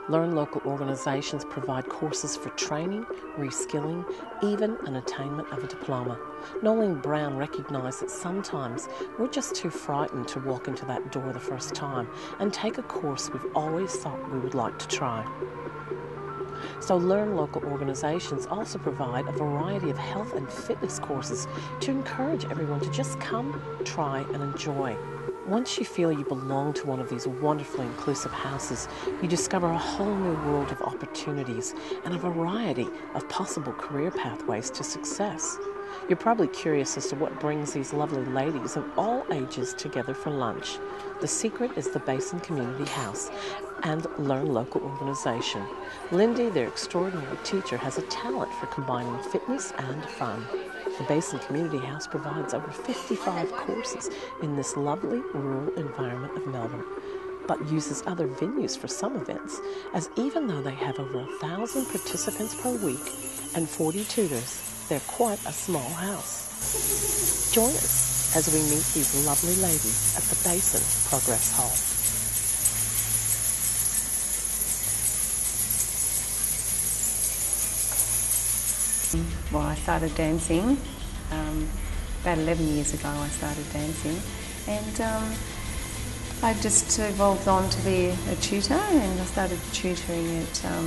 Learn local organisations provide courses for training, reskilling, even an attainment of a diploma. Noeline Brown recognised that sometimes we're just too frightened to walk into that door the first time and take a course we've always thought we would like to try. So Learn local organisations also provide a variety of health and fitness courses to encourage everyone to just come, try and enjoy. Once you feel you belong to one of these wonderfully inclusive houses, you discover a whole new world of opportunities and a variety of possible career pathways to success. You're probably curious as to what brings these lovely ladies of all ages together for lunch. The secret is the Basin Community House and Learn local organisation. Lindy, their extraordinary teacher, has a talent for combining fitness and fun. The Basin Community House provides over 55 courses in this lovely rural environment of Melbourne, but uses other venues for some events, as even though they have over 1,000 participants per week and 40 tutors, they're quite a small house. Join us as we meet these lovely ladies at the Basin Progress Hall. Well, I started dancing about 11 years ago. I started dancing, and I just evolved on to be a tutor, and I started tutoring at a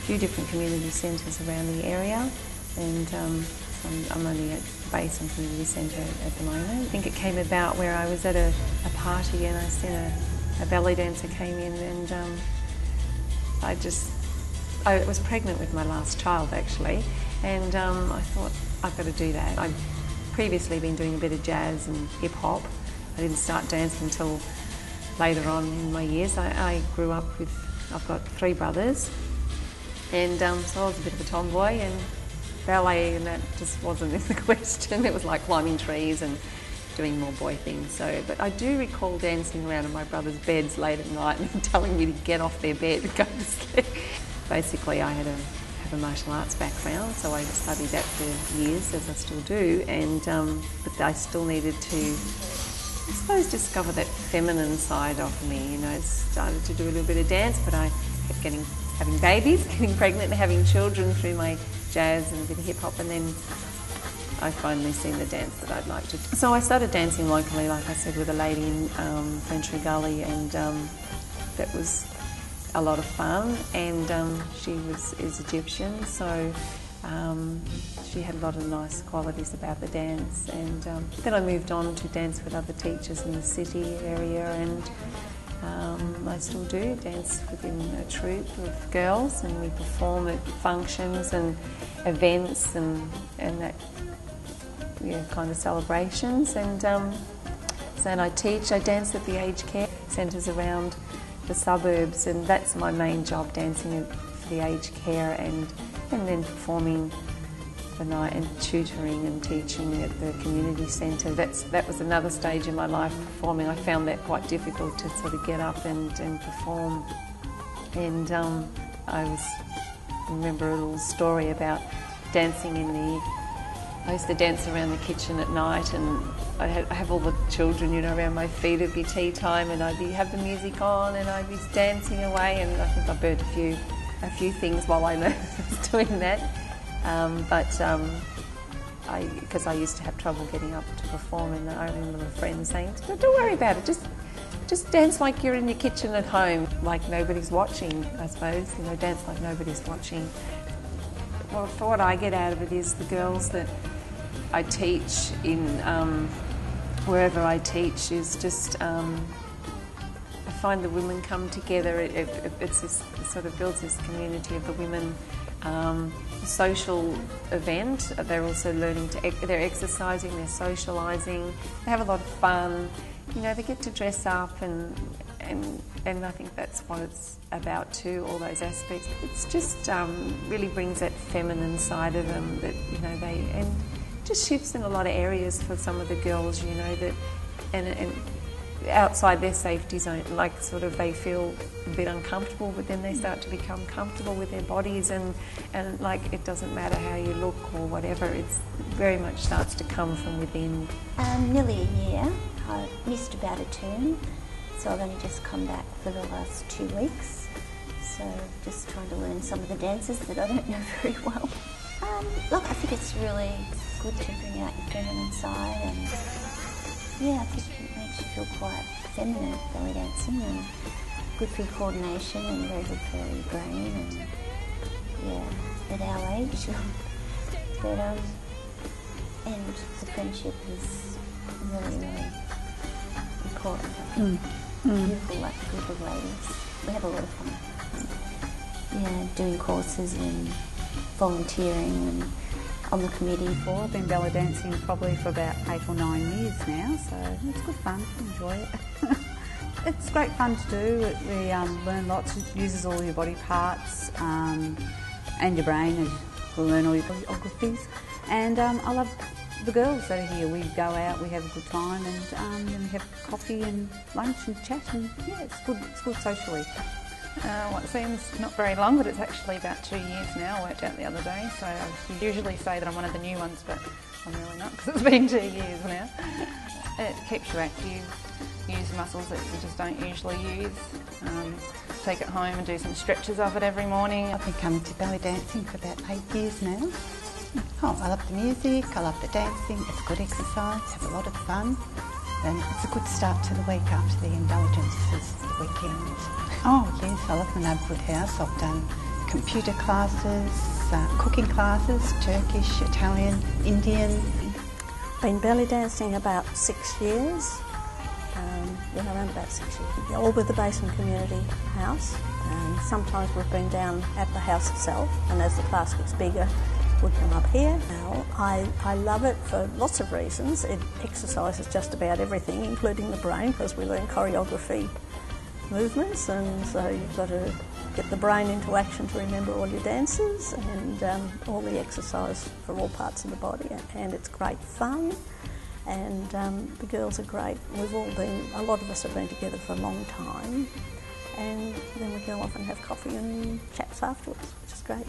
few different community centres around the area, and I'm only at Basin Community Centre at the moment. I think it came about where I was at a party and I seen a belly dancer came in, and I was pregnant with my last child actually, and I thought I've got to do that. I'd previously been doing a bit of jazz and hip hop. I didn't start dancing until later on in my years. I grew up with, I've got 3 brothers, and so I was a bit of a tomboy, and ballet and that just wasn't in the question. It was like climbing trees and doing more boy things. So, but I do recall dancing around in my brother's beds late at night and telling me to get off their bed and go to sleep. Basically, I have a martial arts background, so I studied that for years, as I still do, and but I still needed to, I suppose, discover that feminine side of me. You know, I started to do a little bit of dance, but I kept having babies, getting pregnant and having children through my jazz and a bit of hip hop, and then I finally seen the dance that I'd like to do. So I started dancing locally, like I said, with a lady in French Gully, and that was a lot of fun, and she is Egyptian, so she had a lot of nice qualities about the dance, and then I moved on to dance with other teachers in the city area, and I still do dance within a troupe of girls, and we perform at functions and events and that, you know, kind of celebrations, and so I teach. I dance at the aged care centres around the suburbs, and that's my main job, dancing for the aged care, and then performing the night and tutoring and teaching at the community centre. That was another stage in my life, performing. I found that quite difficult to sort of get up and perform, and I remember a little story about dancing I used to dance around the kitchen at night, and I have all the children, you know, around my feet. It'd be tea time, and I'd have the music on, and I'd be dancing away, and I think I burnt a few things while I was doing that. Because I used to have trouble getting up to perform, and I remember a friend saying, "Don't worry about it. Just dance like you're in your kitchen at home, like nobody's watching. I suppose, you know, dance like nobody's watching." Well, for what I get out of it is the girls that I teach in wherever I teach is just I find the women come together. It's this, it sort of builds this community of the women. Social event. They're also learning they're exercising, they're socialising, they have a lot of fun. You know, they get to dress up, and I think that's what it's about too, all those aspects. It's just really brings that feminine side of them that, you know, and just shifts in a lot of areas for some of the girls, you know, that and outside their safety zone, like sort of they feel a bit uncomfortable, but then they start to become comfortable with their bodies, and like it doesn't matter how you look or whatever, it's very much starts to come from within. Nearly a year. I missed about a term, so I've only just come back for the last 2 weeks. so just trying to learn some of the dances that I don't know very well. Look, I think it's really good to bring out your feminine side, and yeah, I think it makes you feel quite feminine, belly dancing, and good for your coordination and very good for your brain, and yeah, at our age. But and the friendship is really, really important. I think. Beautiful, like a group of ladies. We have a lot of fun. Yeah, doing courses and volunteering and on the committee. I've been belly dancing probably for about 8 or 9 years now, so it's good fun. Enjoy it. It's great fun to do. We learn lots. It uses all your body parts and your brain, as you learn all your choreographies. And I love the girls that are here. We go out, we have a good time, and then we have coffee and lunch and chat, and yeah, it's good socially. Well, it seems not very long, but it's actually about 2 years now. I worked out the other day, so I usually say that I'm one of the new ones, but I'm really not, because it's been 2 years now. It keeps you active, use muscles that you just don't usually use, take it home and do some stretches of it every morning. I've been coming to belly dancing for about 8 years now. Oh, I love the music, I love the dancing, it's good exercise, have a lot of fun, and it's a good start to the week after the indulgences for the weekend. Oh yes, I love the neighbourhood house. I've done computer classes, cooking classes, Turkish, Italian, Indian. Been belly dancing about 6 years, around about 6 years, all with the Basin Community House. Sometimes we've been down at the house itself, and as the class gets bigger, we come up here. Now, I love it for lots of reasons. It exercises just about everything, including the brain, because we learn choreography movements, and so you've got to get the brain into action to remember all your dances, and all the exercise for all parts of the body, and it's great fun, and the girls are great. A lot of us have been together for a long time, and then we go off and have coffee and chats afterwards, which is great.